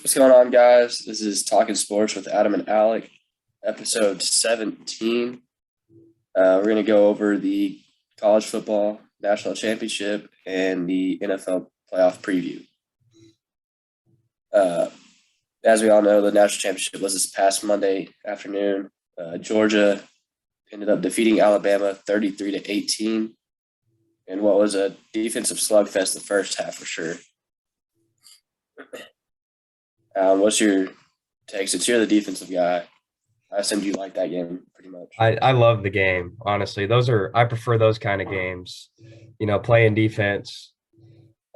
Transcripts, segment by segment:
What's going on, guys? This is Talking Sports with Adam and Alec, episode 17. We're going to go over the college football national championship and the NFL playoff preview. As we all know, the national championship was this past Monday afternoon. Georgia ended up defeating Alabama 33-18 in what was a defensive slugfest the first half for sure. What's your take? Since you're the defensive guy, I assumed you like that game pretty much. I love the game, honestly. I prefer those kind of games. Playing defense.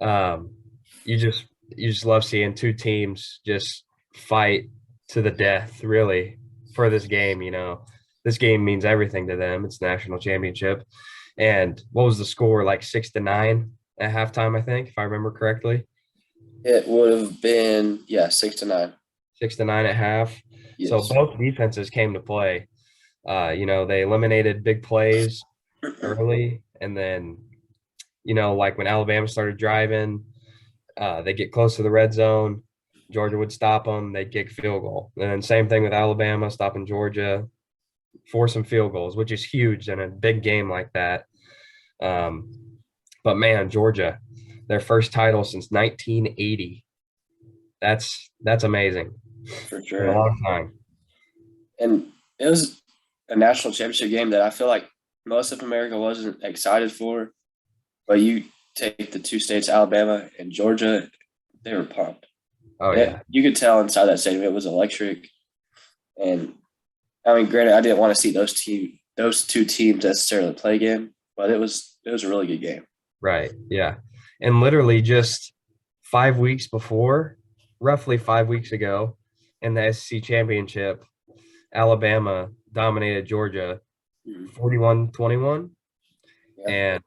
Um, you just love seeing two teams just fight to the death, really, for this game. This game means everything to them. It's national championship. And what was the score? Like 6-9 at halftime, I think, if I remember correctly. It would have been 6-9. 6-9 at half. Yes. So both defenses came to play. They eliminated big plays early, and then, like when Alabama started driving, they get close to the red zone. Georgia would stop them. They'd kick field goal. And then same thing with Alabama, stopping Georgia, force some field goals, which is huge in a big game like that. But man, Georgia, their first title since 1980. That's amazing. For In sure. a long time. And it was a national championship game that I feel like most of America wasn't excited for. But you take the two states, Alabama and Georgia, they were pumped. Oh, yeah. You could tell inside that stadium it was electric. And I mean, granted, I didn't want to see those two teams necessarily play again, but it was a really good game. Right. Yeah. And literally just 5 weeks before, roughly 5 weeks ago, in the SEC championship, Alabama dominated Georgia 41-21. Yeah. And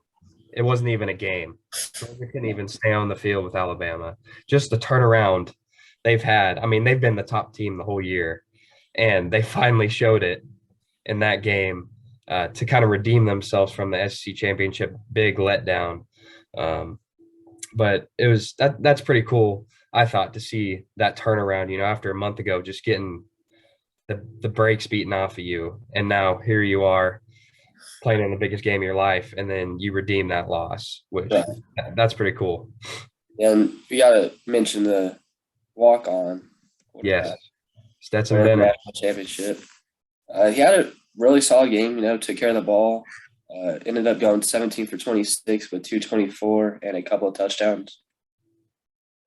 it wasn't even a game. Georgia couldn't even stay on the field with Alabama. Just the turnaround they've had. I mean, they've been the top team the whole year, and they finally showed it in that game to kind of redeem themselves from the SEC championship big letdown. But it was that's pretty cool, I thought, to see that turnaround, after a month ago, just getting the brakes beaten off of you. And now here you are playing in the biggest game of your life, and then you redeem that loss, which that's pretty cool. And we got to mention the walk-on. Yes. Stetson Bennett. Bennett. National championship. He had a really solid game, took care of the ball. Ended up going 17 for 26 with 224 and a couple of touchdowns.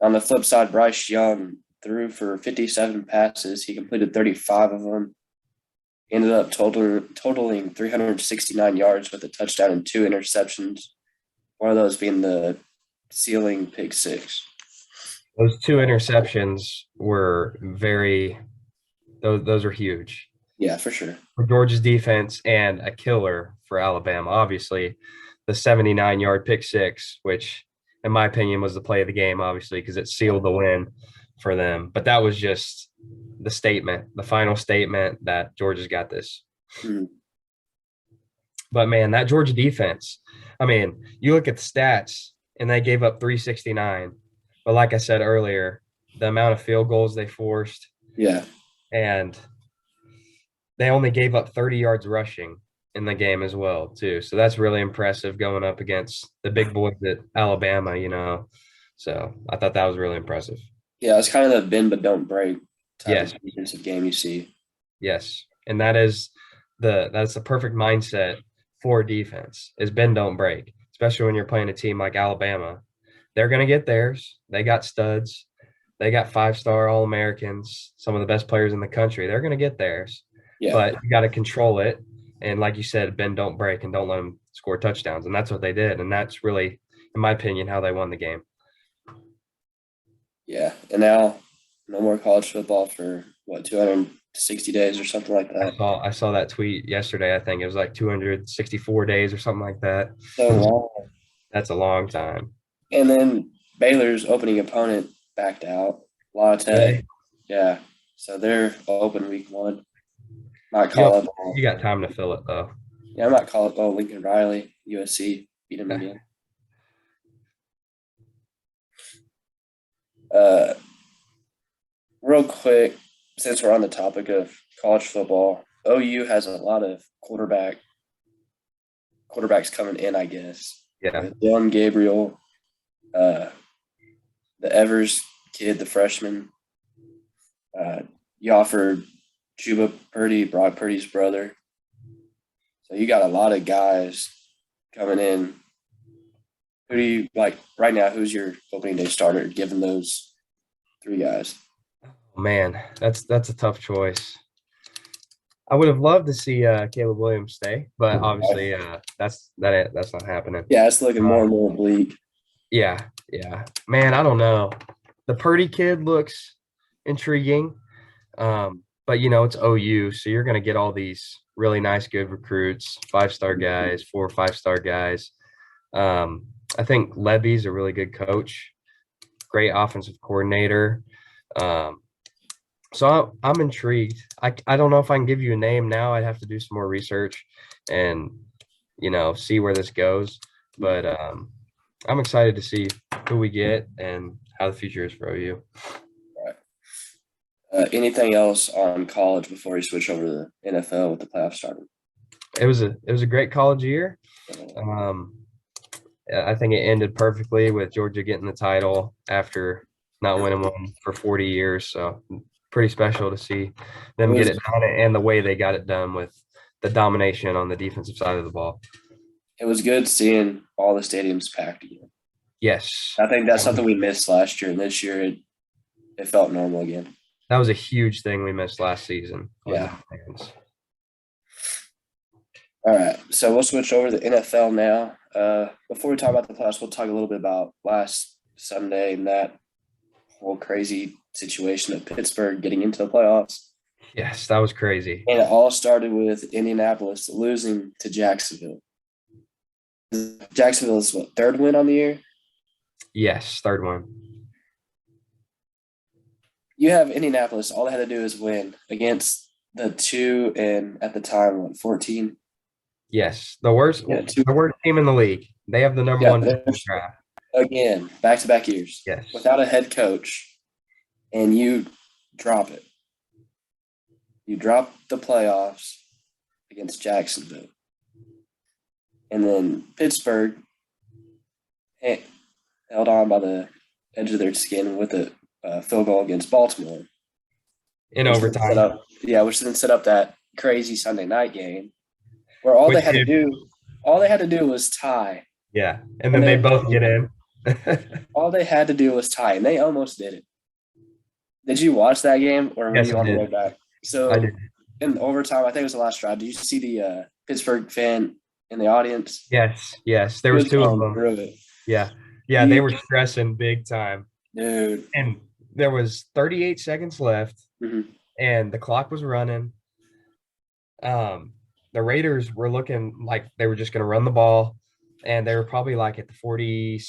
On the flip side, Bryce Young threw for 57 passes. He completed 35 of them. Ended up totaling 369 yards with a touchdown and 2 interceptions. One of those being the ceiling pick six. Those 2 interceptions were those are huge. Yeah, for sure. For Georgia's defense, and a killer for Alabama. Obviously, the 79-yard pick six, which in my opinion was the play of the game, obviously, because it sealed the win for them. But that was just the final statement that Georgia's got this. But man, that Georgia defense, I mean, you look at the stats and they gave up 369. But like I said earlier, the amount of field goals they forced. Yeah. And they only gave up 30 yards rushing in the game as well, too. So that's really impressive going up against the big boys at Alabama, So I thought that was really impressive. Yeah, it's kind of the bend but don't break type of defensive game you see. Yes. And that's the perfect mindset for defense is bend don't break, especially when you're playing a team like Alabama. They're going to get theirs. They got studs. They got 5-star All-Americans, some of the best players in the country. They're going to get theirs. Yeah. But you got to control it. And like you said, bend don't break and don't let them score touchdowns. And that's what they did. And that's really, in my opinion, how they won the game. Yeah. And now no more college football for, 260 days or something like that? I saw that tweet yesterday. I think it was like 264 days or something like that. So long. That's a long time. And then Baylor's opening opponent backed out. La Tech. Yeah. So they're open week 1. Might call up. You got time to fill it, though. Yeah, I might call up Lincoln Riley, USC, beat him again. real quick, since we're on the topic of college football, OU has a lot of quarterbacks coming in, I guess. Yeah. With Dylan Gabriel, the Evers kid, the freshman. You offered Juba Purdy, Brock Purdy's brother. So you got a lot of guys coming in. Who do you like right now? Who's your opening day starter given those three guys? Man, that's a tough choice. I would have loved to see Caleb Williams stay, but obviously that's not happening. Yeah, it's looking more and more bleak. Yeah. Man, I don't know. The Purdy kid looks intriguing. But it's OU, so you're gonna get all these really nice, good recruits, 5-star guys, 4 or 5-star guys. I think Levy's a really good coach, great offensive coordinator. So I'm intrigued. I don't know if I can give you a name now. I'd have to do some more research and see where this goes. But I'm excited to see who we get and how the future is for OU. Anything else on college before you switch over to the NFL with the playoffs starting? It was a great college year. I think it ended perfectly with Georgia getting the title after not winning one for 40 years. So pretty special to see them get it done and the way they got it done with the domination on the defensive side of the ball. It was good seeing all the stadiums packed again. Yes. I think that's something we missed last year, and this year it felt normal again. That was a huge thing we missed last season. Yeah. All right, so we'll switch over to the NFL now. Before we talk about the playoffs, we'll talk a little bit about last Sunday and that whole crazy situation of Pittsburgh getting into the playoffs. Yes, that was crazy. And it all started with Indianapolis losing to Jacksonville. Jacksonville's what, third win on the year? Yes, third one. You have Indianapolis. All they had to do is win against the 2 and at the time 14. Yes, the worst team in the league. They have the number one draft. Again, back-to-back years. Yes. Without a head coach, and you drop it. You drop the playoffs against Jacksonville. And then Pittsburgh held on by the edge of their skin with a field goal against Baltimore. In overtime. Which then set up that crazy Sunday night game where all they had to do was tie. Yeah, and then they both get in. All they had to do was tie, and they almost did it. Did you watch that game, or were you on the way back? So I did. In overtime, I think it was the last drive. Did you see the Pittsburgh fan in the audience? Yes. There was 2 of them. Yeah, they were stressing big time. Dude. And there was 38 seconds left, and the clock was running. The Raiders were looking like they were just going to run the ball, and they were probably like at the 40,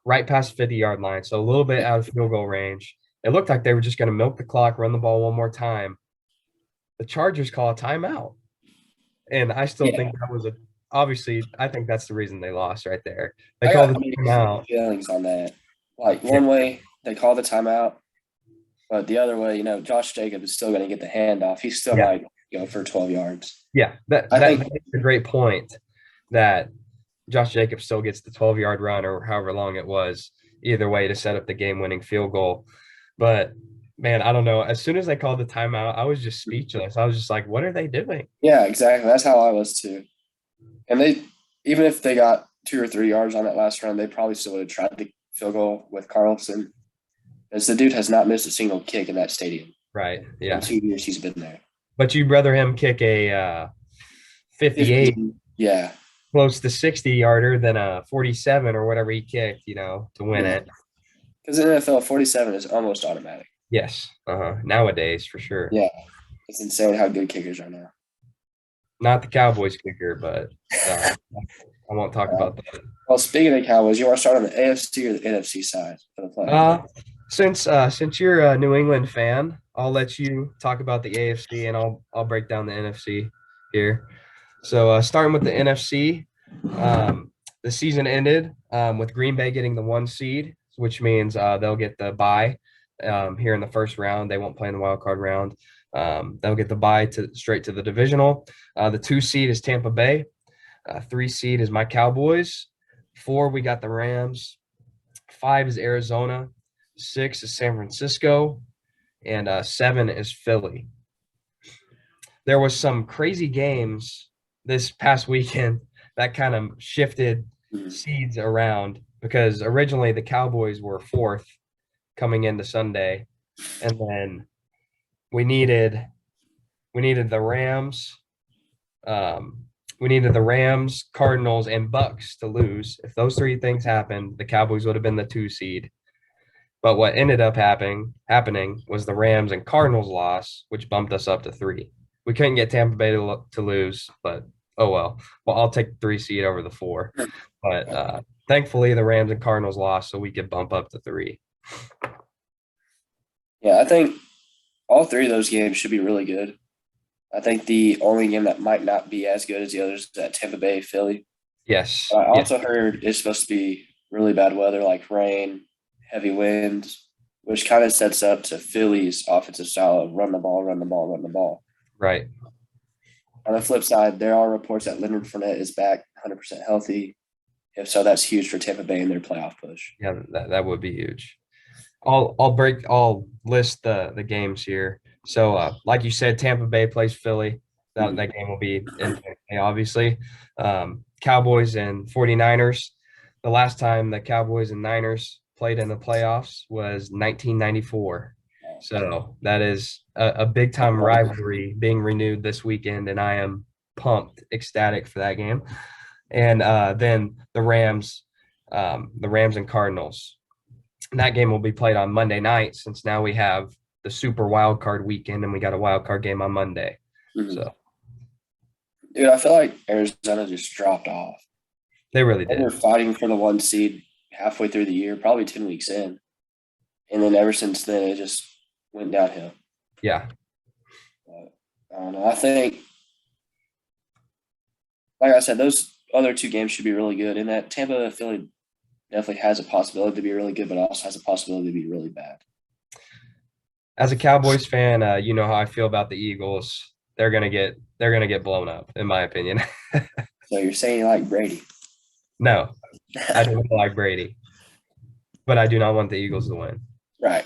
right past 50-yard line, so a little bit out of field goal range. It looked like they were just going to milk the clock, run the ball one more time. The Chargers call a timeout, and I still think that was obviously, I think that's the reason they lost right there. They called the timeout. Feelings on that. Like, one way, they call the timeout, but the other way, Josh Jacobs is still going to get the handoff. He's still might go for 12 yards. Yeah, that's a great point that Josh Jacobs still gets the 12-yard run or however long it was, either way to set up the game-winning field goal. But, man, I don't know. As soon as they called the timeout, I was just speechless. I was just like, what are they doing? Yeah, exactly. That's how I was too. And even if they got 2 or 3 yards on that last run, they probably still would have tried the field goal with Carlson, as the dude has not missed a single kick in that stadium. Right, yeah. In 2 years he's been there. But you'd rather him kick a 58, close to 60-yarder than a 47 or whatever he kicked, to win it. Because in the NFL, 47 is almost automatic. Yes, nowadays for sure. Yeah, it's insane how good kickers are now. Not the Cowboys kicker, but I won't talk about that. Well, speaking of Cowboys, you want to start on the AFC or the NFC side for the playoffs? Since you're a New England fan, I'll let you talk about the AFC, and I'll break down the NFC here. So starting with the NFC, the season ended with Green Bay getting the 1 seed, which means they'll get the bye here in the first round. They won't play in the wild card round. They'll get the bye straight to the divisional. The 2 seed is Tampa Bay. 3 seed is my Cowboys. 4, we got the Rams. 5 is Arizona. 6 is San Francisco. And 7 is Philly. There was some crazy games this past weekend that kind of shifted seeds around because originally the Cowboys were 4th coming into Sunday, and then we needed the Rams, Cardinals, and Bucks to lose. If those 3 things happened, the Cowboys would have been the 2 seed. But what ended up happening was the Rams and Cardinals loss, which bumped us up to 3. We couldn't get Tampa Bay to lose, but oh well. Well, I'll take the 3 seed over the 4. But thankfully, the Rams and Cardinals lost, so we could bump up to 3. Yeah, I think all 3 of those games should be really good. I think the only game that might not be as good as the others is that Tampa Bay Philly. Yes. I also heard it's supposed to be really bad weather, like rain, heavy winds, which kind of sets up to Philly's offensive style of run the ball, run the ball, run the ball. Right. On the flip side, there are reports that Leonard Fournette is back 100% healthy. If so, that's huge for Tampa Bay in their playoff push. Yeah, that would be huge. I'll list the games here. So like you said, Tampa Bay plays Philly. That game will be in May, obviously. Cowboys and 49ers. The last time the Cowboys and Niners played in the playoffs was 1994. So that is a big time rivalry being renewed this weekend, and I am pumped, ecstatic for that game. And then the Rams and Cardinals. And that game will be played on Monday night, since now we have the super wild card weekend and we got a wild card game on Monday. So, dude, I feel like Arizona just dropped off. They really did. They were fighting for the 1 seed halfway through the year, probably 10 weeks in, and then ever since then it just went downhill. Yeah. I don't know. I think, like I said, those other 2 games should be really good. And that Tampa Philly definitely has a possibility to be really good, but also has a possibility to be really bad. As a Cowboys fan, you know how I feel about the Eagles. They're gonna get blown up, in my opinion. So you're saying you like Brady? No, I don't like Brady, but I do not want the Eagles to win. Right.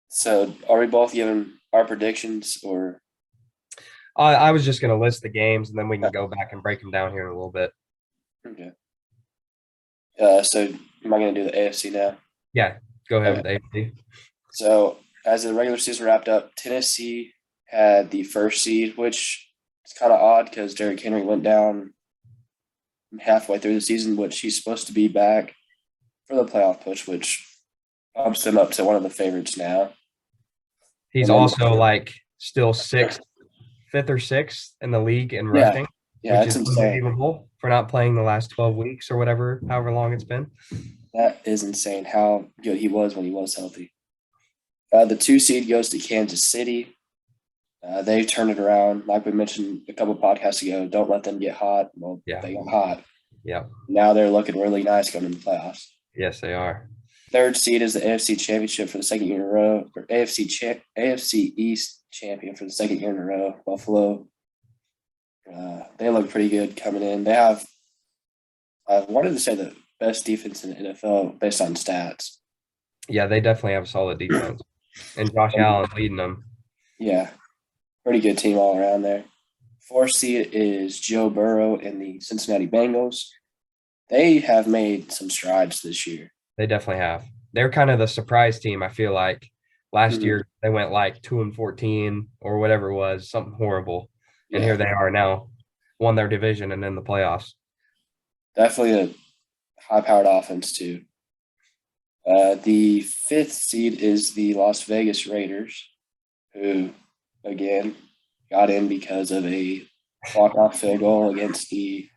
So are we both giving our predictions, or? I was just gonna list the games, and then we can go back and break them down here in a little bit. Okay. So am I going to do the AFC now? Yeah, go ahead with the AFC. So as the regular season wrapped up, Tennessee had the 1st seed, which is kind of odd because Derrick Henry went down halfway through the season, which he's supposed to be back for the playoff push, which bumps him up to one of the favorites now. He's also like still 5th or 6th in the league in rushing. Yeah, which is unbelievable for not playing the last 12 weeks or however long it's been. That is insane how good he was when he was healthy. The 2 seed goes to Kansas City. They've turned it around. Like we mentioned a couple podcasts ago, don't let them get hot. Well, they got hot. Yeah. Now they're looking really nice going into the playoffs. Yes, they are. 3rd seed is the AFC Championship for the 2nd year in a row, or AFC East champion for the 2nd year in a row, Buffalo. They look pretty good coming in. They have, I wanted to say, the best defense in the NFL based on stats. Yeah, they definitely have a solid defense. And Josh Allen leading them. Yeah, pretty good team all around there. 4th seed is Joe Burrow and the Cincinnati Bengals. They have made some strides this year. They definitely have. They're kind of the surprise team, I feel like. Last year, they went like 2-14 or whatever it was, something horrible. And here they are now, won their division and in the playoffs. Definitely a high-powered offense, too. The 5th seed is the Las Vegas Raiders, who, again, got in because of a walk-off field goal against the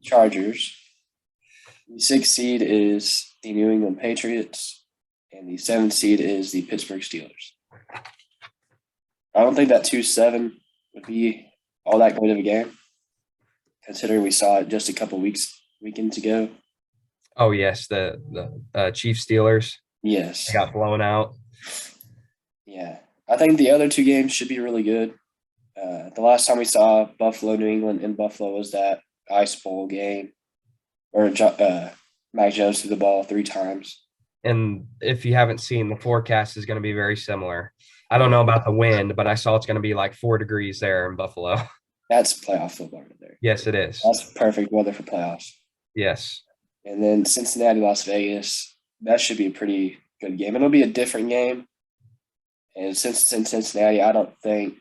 Chargers. The 6th seed is the New England Patriots, and the 7th seed is the Pittsburgh Steelers. I don't think that 2-7 would be all that great of a game, considering we saw it just a couple weekends ago. Oh, yes, the Chiefs Steelers. Yes. They got blown out. Yeah, I think the other two games should be really good. The last time we saw Buffalo, New England in Buffalo was that Ice Bowl game, or Mac Jones threw the ball 3 times. And if you haven't seen, the forecast is going to be very similar. I don't Yeah, know about the wind, but I saw it's going to be like 4 degrees there in Buffalo. that's playoff football right there. Yes, it is. That's perfect weather for playoffs. Yes. And then Cincinnati, Las Vegas, that should be a pretty good game. It'll be a different game. And since it's in Cincinnati, I don't think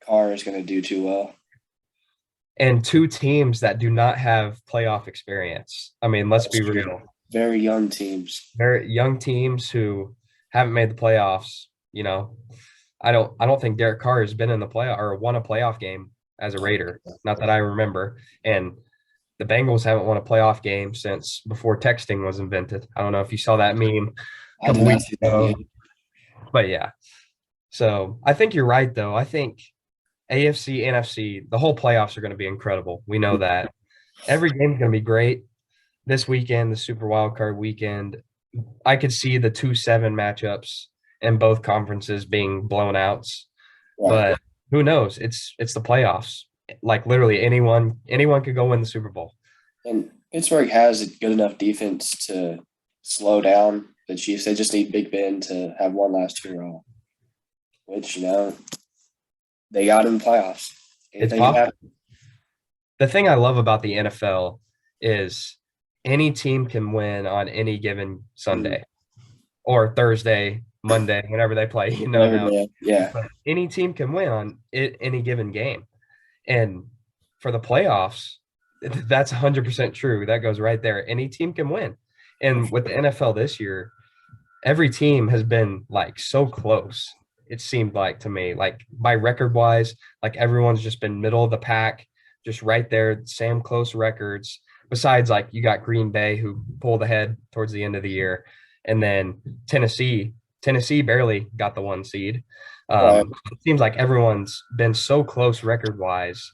Carr is going to do too well. And two teams that do not have playoff experience. I mean, let's be real. Very young teams. Very young teams who haven't made the playoffs. I don't think Derek Carr has been in the playoff or won a playoff game as a Raider. Not that I remember. And the Bengals haven't won a playoff game since before texting was invented. I don't know if you saw that meme a couple weeks ago. But yeah. So I think you're right, though. I think AFC, NFC, the whole playoffs are going to be incredible. We know that. Every game's going to be great. This weekend, the Super Wild Card weekend, I could see the 2-7 matchups in both conferences being blown outs. Right. But who knows? It's the playoffs. Like literally anyone could go win the Super Bowl. And Pittsburgh has a good enough defense to slow down the Chiefs. They just need Big Ben to have one last hurrah, which, they got in the playoffs. It's possible. The thing I love about the NFL is any team can win on any given Sunday or Thursday, Monday, whenever they play. Yeah. But any team can win on any given game. And for the playoffs, that's 100% true. That goes right there. Any team can win. And with the NFL this year, every team has been like so close. It seemed like to me, like by record wise, like everyone's just been middle of the pack, just right there, same close records. Besides, like you got Green Bay who pulled ahead towards the end of the year, and then Tennessee barely got the 1 seed. Right. It seems like everyone's been so close record wise,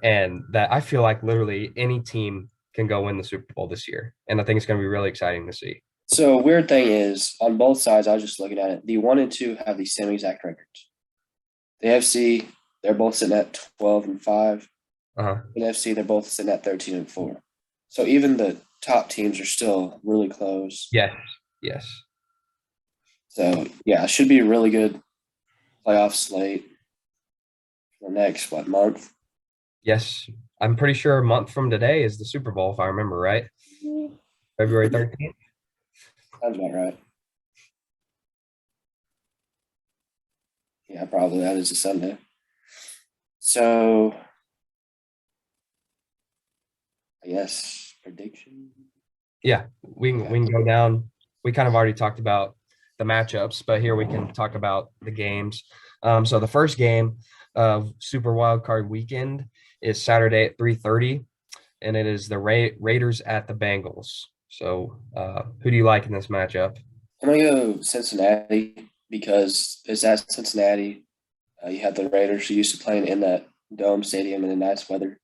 and that I feel like literally any team can go win the Super Bowl this year, and I think it's going to be really exciting to see. So weird thing is, on both sides, I was just looking at it. The 1 and 2 have the same exact records. The AFC, they're both sitting at 12-5. NFC, they're both sitting at 13-4. So even the top teams are still really close. Yes. So yeah, it should be a really good playoff slate for the next month. Yes, I'm pretty sure a month from today is the Super Bowl, if I remember right. February 13th. Sounds about right. Yeah, probably that is a Sunday. So, I guess prediction. Yeah, we can go down. We kind of already talked about the matchups, but here we can talk about the games. So the first game of Super Wild Card Weekend is Saturday at 3:30, and it is the Raiders at the Bengals. So who do you like in this matchup? I'm gonna go Cincinnati because it's at Cincinnati. You have the Raiders who used to playing in that dome stadium in the nice weather.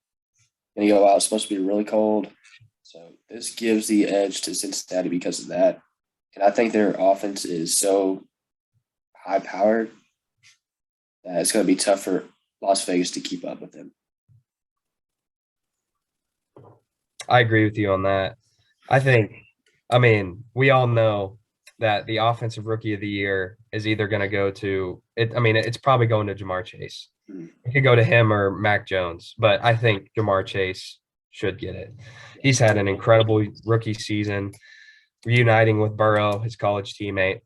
And you go out, it's supposed to be really cold. So this gives the edge to Cincinnati because of that. And I think their offense is so high powered that it's going to be tough for Las Vegas to keep up with them. I agree with you on that. I mean, we all know that the offensive rookie of the year is either going to go to it. I mean, it's probably going to Jamar Chase. It could go to him or Mac Jones, but I think Jamar Chase should get it. He's had an incredible rookie season, reuniting with Burrow, his college teammate.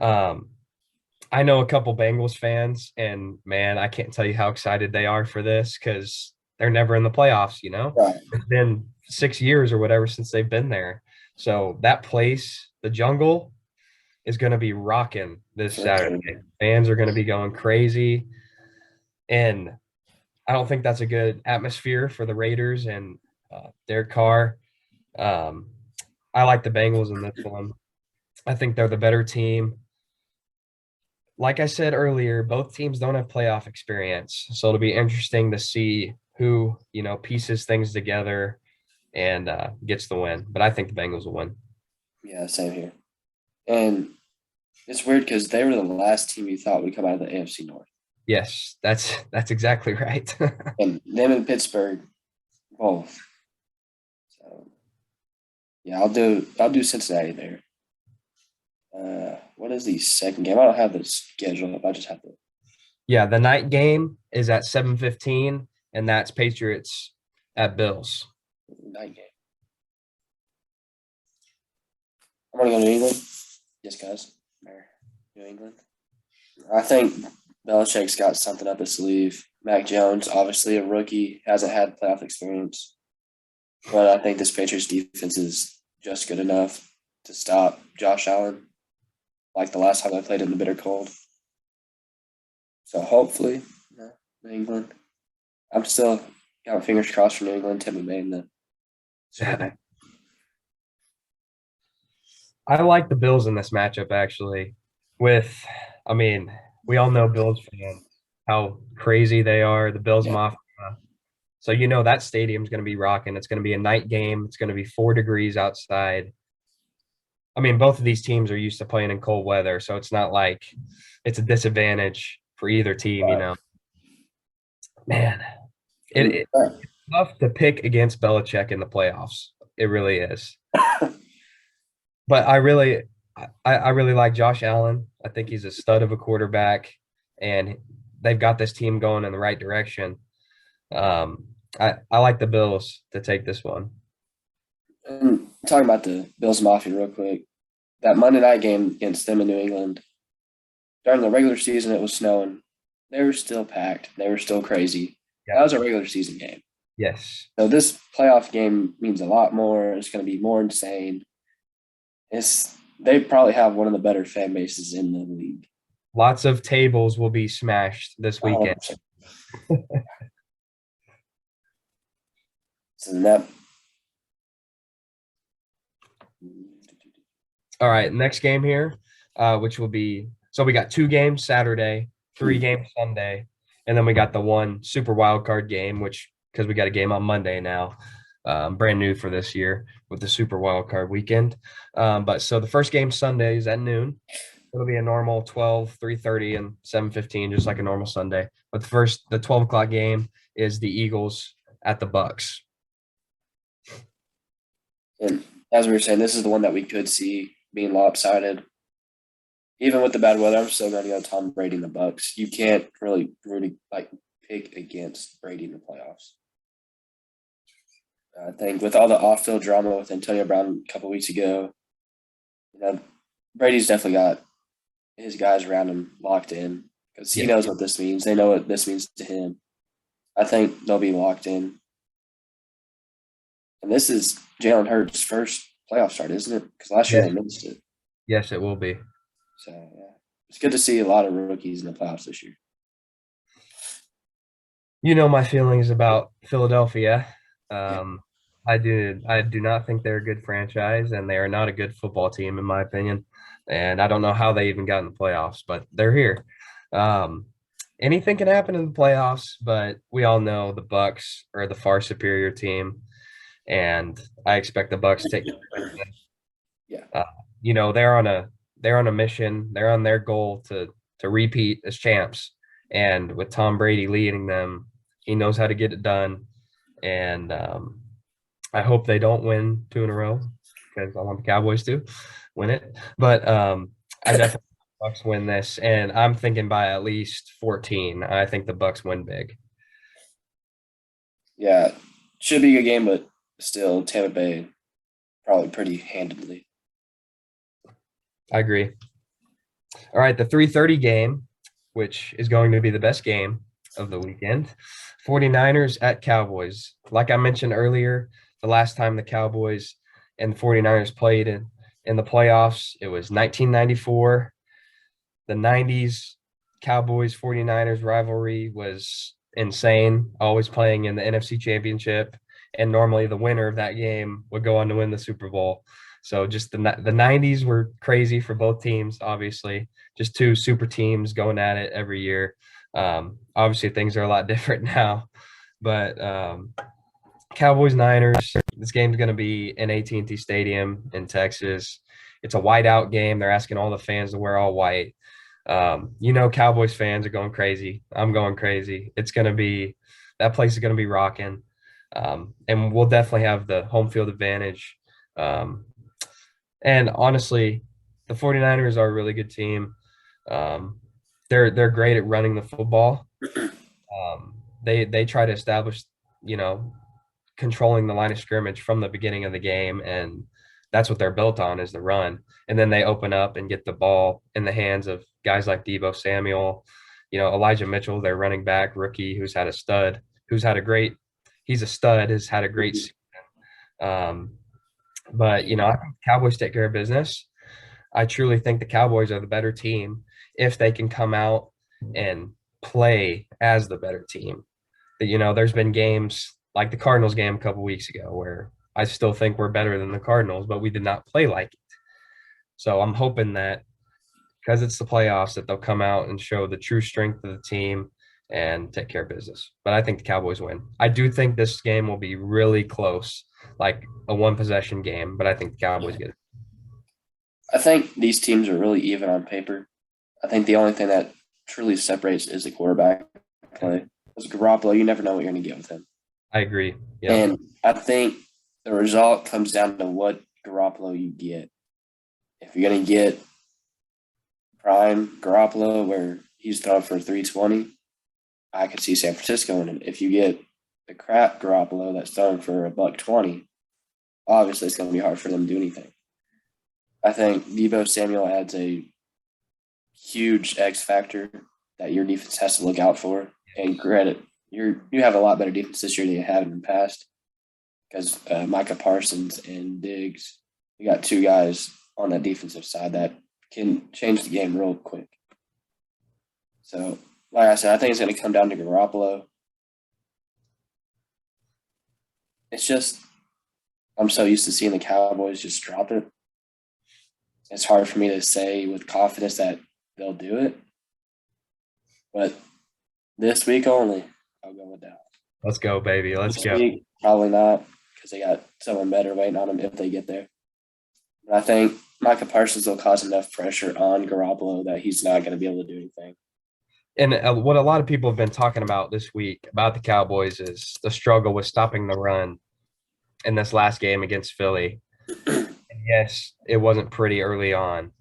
I know a couple Bengals fans, and man, I can't tell you how excited they are for this because they're never in the playoffs, Right. It's been 6 years or whatever since they've been there. So that place, the jungle, is going to be rocking this Saturday. Sure. Fans are going to be going crazy. And I don't think that's a good atmosphere for the Raiders and their Carr. I like the Bengals in this one. I think they're the better team. Like I said earlier, both teams don't have playoff experience. So it'll be interesting to see who, pieces things together and gets the win. But I think the Bengals will win. Yeah, same here. And It's weird because they were the last team you thought would come out of the AFC North, Yes, that's exactly right. and them in Pittsburgh both. So yeah, I'll do Cincinnati there. What is the second game? I don't have the schedule up. I just have the Yeah, the night game is at 7:15, and that's Patriots at Bills. night game. I'm gonna go New England. Yes, guys. New England. I think Belichick's got something up his sleeve. Mac Jones, obviously a rookie, hasn't had playoff experience, but I think this Patriots defense is just good enough to stop Josh Allen, like the last time they played in the bitter cold. So hopefully, New England. I'm still got my fingers crossed for New England to be made in the Super Bowl. I like the Bills in this matchup actually. I mean, we all know Bills fans how crazy they are. The Bills Yeah. Mafia. So that stadium's going to be rocking. It's going to be a night game. It's going to be 4 degrees outside. I mean, both of these teams are used to playing in cold weather, so it's not like it's a disadvantage for either team. Man, it's tough to pick against Belichick in the playoffs. It really is. But I really like Josh Allen. I think he's a stud of a quarterback, and they've got this team going in the right direction. I like the Bills to take this one. And talking about the Bills Mafia real quick, that Monday night game against them in New England, during the regular season, it was snowing. They were still packed. They were still crazy. That was a regular season game. Yes. So this playoff game means a lot more. It's going to be more insane. They probably have one of the better fan bases in the league. Lots of tables will be smashed this weekend. 100%. So that. All right, next game here, which will be so we got 2 games Saturday, 3 games Sunday, and then we got the one super wild card game, which because we got a game on Monday now, brand new for this year with the super wild card weekend. But so the first game Sunday is at noon. It'll be a normal 12, 3:30, and 7:15, just like a normal Sunday. But the 12 o'clock game is the Eagles at the Bucks. And as we were saying, this is the one that we could see being lopsided. Even with the bad weather, I'm still going to go Tom Brady in the Bucks. You can't really pick against Brady in the playoffs. I think with all the off-field drama with Antonio Brown a couple weeks ago, Brady's definitely got his guys around him locked in because he knows what this means. They know what this means to him. I think they'll be locked in. And this is Jalen Hurts' first playoff start, isn't it? Because last year they missed it. Yes, it will be. So, yeah. It's good to see a lot of rookies in the playoffs this year. You know my feelings about Philadelphia. I do not think they're a good franchise, and they are not a good football team, in my opinion. And I don't know how they even got in the playoffs, but they're here. Anything can happen in the playoffs, but we all know the Bucks are the far superior team, and I expect the Bucks to take. Yeah. They're on a mission. They're on their goal to repeat as champs. And with Tom Brady leading them, he knows how to get it done. And I hope they don't win 2 in a row because I want the Cowboys to win it. But I definitely think the Bucks win this, and I'm thinking by at least 14. I think the Bucks win big. Yeah, should be a good game, but still Tampa Bay probably pretty handedly. I agree. All right, the 3:30 game, which is going to be the best game of the weekend. 49ers at Cowboys. Like I mentioned earlier, the last time the Cowboys and the 49ers played in the playoffs, it was 1994. The 90s Cowboys 49ers rivalry was insane, always playing in the NFC Championship. And normally the winner of that game would go on to win the Super Bowl. So just the 90s were crazy for both teams, obviously. Just 2 super teams going at it every year. Obviously, things are a lot different now. But Cowboys Niners, this game's going to be in AT&T Stadium in Texas. It's a white out game. They're asking all the fans to wear all white. Cowboys fans are going crazy. I'm going crazy. That place is going to be rocking. And we'll definitely have the home field advantage. And honestly, the 49ers are a really good team. They're great at running the football. They try to establish, controlling the line of scrimmage from the beginning of the game, and that's what they're built on is the run. And then they open up and get the ball in the hands of guys like Deebo Samuel, Elijah Mitchell, their running back rookie, he's a stud, has had a great season. But I think the Cowboys take care of business. I truly think the Cowboys are the better team if they can come out and play as the better team. There's been games like the Cardinals game a couple weeks ago where I still think we're better than the Cardinals, but we did not play like it. So I'm hoping that because it's the playoffs that they'll come out and show the true strength of the team and take care of business. But I think the Cowboys win. I do think this game will be really close, like a one possession game, but I think the Cowboys get it. I think these teams are really even on paper. I think the only thing that truly separates is the quarterback play. Because Garoppolo, you never know what you're going to get with him. I agree. Yeah. And I think the result comes down to what Garoppolo you get. If you're going to get prime Garoppolo where he's throwing for 320, I could see San Francisco winning. If you get the crap Garoppolo that's throwing for $120, obviously it's going to be hard for them to do anything. I think Deebo Samuel adds a huge X factor that your defense has to look out for. And credit, you have a lot better defense this year than you have in the past because Micah Parsons and Diggs, you got two guys on that defensive side that can change the game real quick. So, like I said, I think it's going to come down to Garoppolo. It's just I'm so used to seeing the Cowboys just drop it. It's hard for me to say with confidence that they'll do it. But this week only, I'll go with that. Let's go, baby. Let's This go. week, probably not because they got someone better waiting on them if they get there. But I think Micah Parsons will cause enough pressure on Garoppolo that he's not going to be able to do anything. And what a lot of people have been talking about this week about the Cowboys is the struggle with stopping the run in this last game against Philly. And yes, it wasn't pretty early on,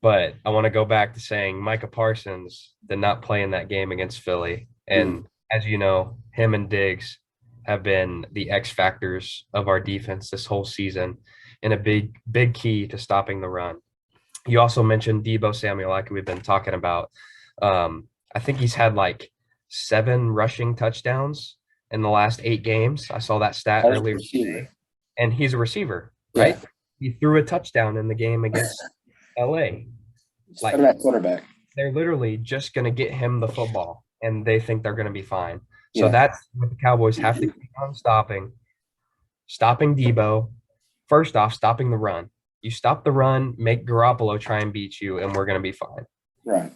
but I want to go back to saying Micah Parsons did not play in that game against Philly. And as you know, him and Diggs have been the X factors of our defense this whole season and a big key to stopping the run. You also mentioned Deebo Samuel, like we've been talking about. I think he's had like 7 rushing touchdowns in the last 8 games. I saw that stat earlier today. And he's a receiver, right? Yeah. He threw a touchdown in the game against LA. Like that quarterback. They're literally just going to get him the football, and they think they're going to be fine. So that's what the Cowboys have to keep on stopping Deebo. First off, stopping the run. You stop the run, make Garoppolo try and beat you, and we're going to be fine. Right.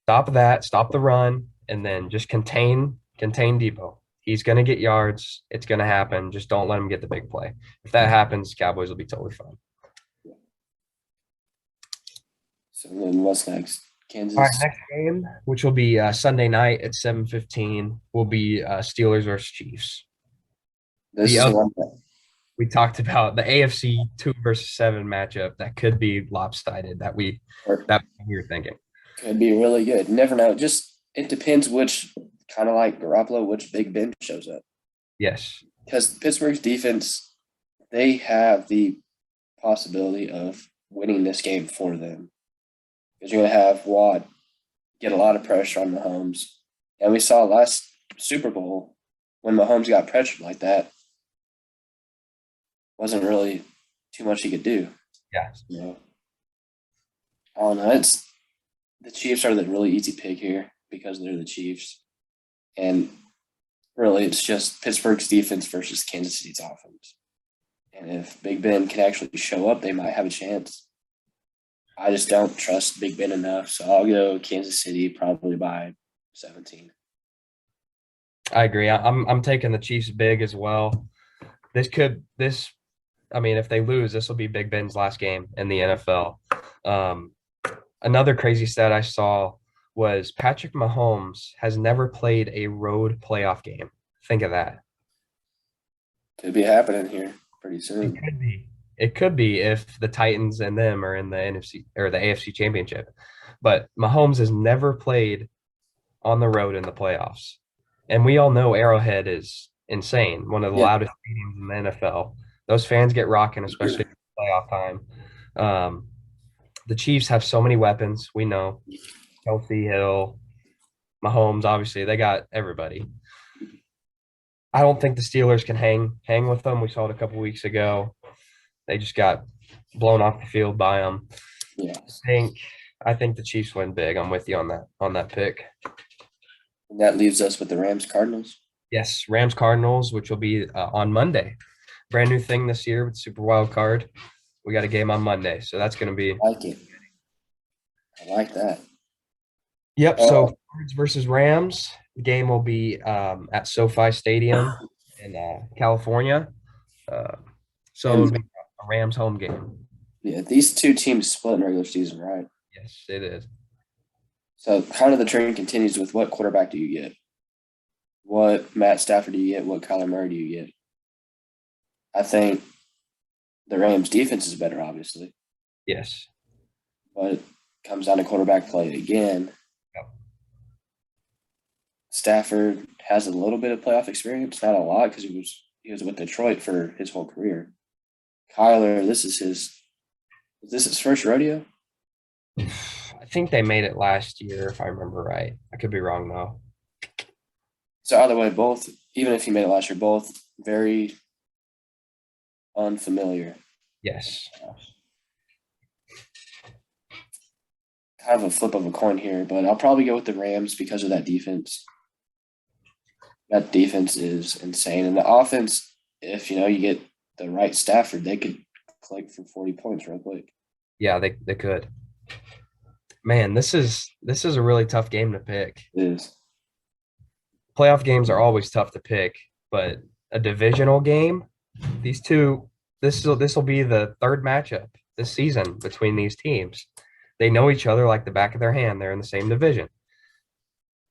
Stop that, stop the run, and then just contain Deebo. He's going to get yards. It's going to happen. Just don't let him get the big play. If that happens, Cowboys will be totally fine. So then what's next? Kansas. All right, next game, which will be Sunday night at 7:15, will be Steelers versus Chiefs. We talked about the AFC 2 versus 7 matchup that could be lopsided that we were thinking. Could be really good. Never know. Just it depends which kind of like Garoppolo, which Big Ben shows up. Yes. Because Pittsburgh's defense, they have the possibility of winning this game for them. Because you're going to have Watt get a lot of pressure on Mahomes. And we saw last Super Bowl when Mahomes got pressured like that, wasn't really too much he could do. Yeah. I don't know. The Chiefs are the really easy pick here because they're the Chiefs. And really, it's just Pittsburgh's defense versus Kansas City's offense. And if Big Ben can actually show up, they might have a chance. I just don't trust Big Ben enough, so I'll go Kansas City probably by 17. I agree. I'm taking the Chiefs big as well. This I mean, if they lose, this will be Big Ben's last game in the NFL. Um, Another crazy stat I saw was Patrick Mahomes has never played a road playoff game. Think of that. Could be happening here pretty It soon. could be. It could be if the Titans and them are in the NFC or the AFC Championship. But Mahomes has never played on the road in the playoffs. And we all know Arrowhead is insane, one of the Yeah. loudest stadiums in the NFL. Those fans get rocking, especially playoff time. Um, the Chiefs have so many weapons. We know Kelsey Hill, Mahomes. Obviously, they got everybody. I don't think the Steelers can hang with them. We saw it a couple weeks ago. They just got blown off the field by them. Yeah. I think the Chiefs win big. I'm with you on that pick. And that leaves us with the Rams Cardinals. Yes, Rams Cardinals, which will be on Monday. Brand new thing this year with Super Wild Card. We got a game on Monday, so that's going to be. I like it. I like that. Yep. So Cards versus Rams. The game will be at SoFi Stadium in California. So it'll be a Rams home game. Yeah, these two teams split in regular season, right? Yes, it is. So kind of the trend continues with what quarterback do you get? What Matt Stafford do you get? What Kyler Murray do you get? I think the Rams defense is better, obviously, Yes. but it comes down to quarterback play again. Yep. Stafford has a little bit of playoff experience, not a lot, because he was with Detroit for his whole career. Kyler, this is his first rodeo? I think they made it last year, if I remember right. I could be wrong though. So either way, both, even if he made it last year, both very unfamiliar. Yes. Kind of a flip of a coin here, but I'll probably go with the Rams because of that defense. That defense is insane. And the offense, if you get the right Stafford, they could click for 40 points real quick. Yeah, they could. Man, this is a really tough game to pick. It is. Playoff games are always tough to pick, but a divisional game, this will be the third matchup this season between these teams. They know each other like the back of their hand. They're in the same division.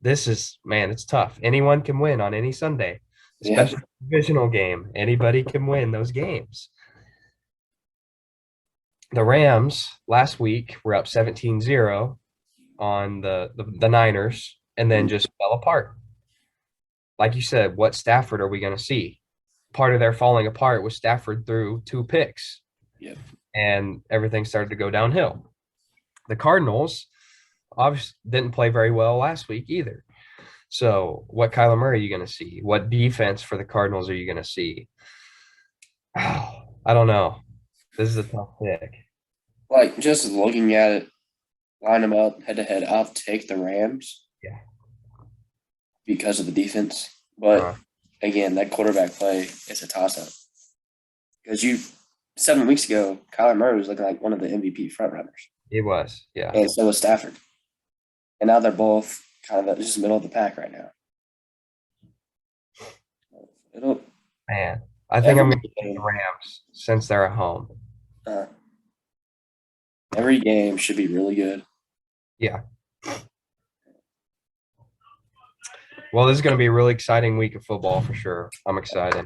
It's tough. Anyone can win on any Sunday, especially a divisional game. Anybody can win those games. The Rams last week were up 17-0 on the Niners and then just fell apart. Like you said, what Stafford are we going to see? Part of their falling apart was Stafford threw 2 picks. Yep. And everything started to go downhill. The Cardinals obviously didn't play very well last week either. So what Kyler Murray are you going to see? What defense for the Cardinals are you going to see? Oh, I don't know. This is a tough pick. Like, just looking at it, line them up head to head, I'll take the Rams. Yeah. Because of the defense. But again, that quarterback play is a toss up. Because 7 weeks ago, Kyler Murray was looking like one of the MVP front runners. He was, yeah. And so was Stafford. And now they're both kind of just middle of the pack right now. I think I'm going to take the Rams since they're at home. Every game should be really good. Yeah. Well, this is going to be a really exciting week of football for sure. I'm excited.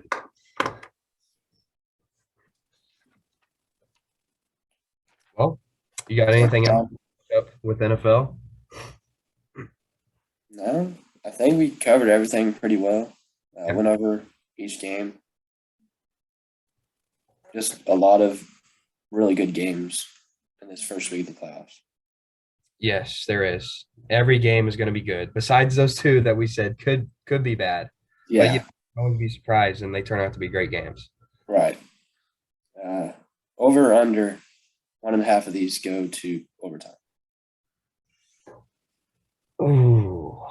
Well, you got anything else up with NFL? No, I think we covered everything pretty well. Went over each game. Just a lot of really good games in this first week of the playoffs. Yes, there is. Every game is going to be good. Besides those 2 that we said could be bad. Yeah. But you can always be surprised, and they turn out to be great games. Right. Over or under, 1.5 of these go to overtime. Ooh.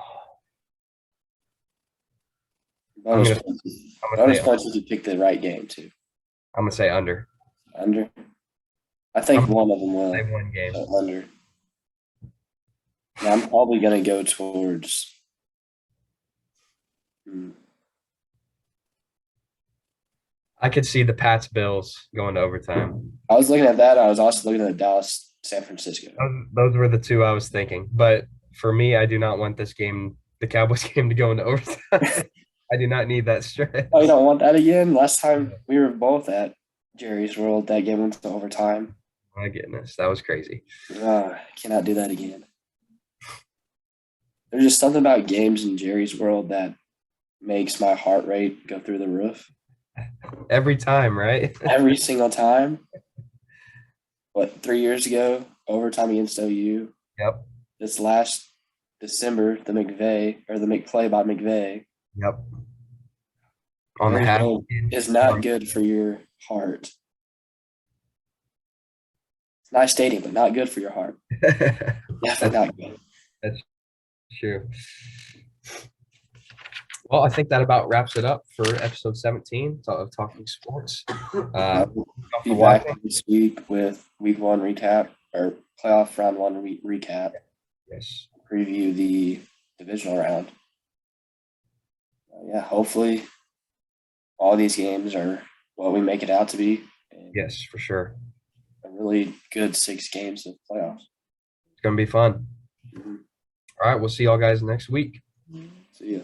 Bonus points if you pick the right game, too. I'm going to say under. Under? I think one of them will. They won game. So under. Now, I'm probably going to go towards I could see the Pats Bills going to overtime. I was looking at that. I was also looking at Dallas, San Francisco. Those were the two I was thinking. But for me, I do not want this game, the Cowboys game, to go into overtime. I do not need that stretch. Oh, you don't want that again? Last time we were both at Jerry's World, that game went to overtime. My goodness, that was crazy. Cannot do that again. There's just something about games in Jerry's World that makes my heart rate go through the roof Every time, right? every single time. What, 3 years ago, overtime against OU? Yep. This last December, the McPlay by McVay. Yep. On the Jerry's half World is not good for your heart. It's nice stadium, but not good for your heart. Definitely not good. That's true. Well, I think that about wraps it up for episode 17 of Talking Sports. We'll be back this week with week 1 recap or playoff round 1 recap. Yes. Preview the divisional round. Hopefully all these games are what we make it out to be. And yes, for sure. A really good 6 games of playoffs. It's going to be fun. Mm-hmm. All right, we'll see y'all guys next week. See ya.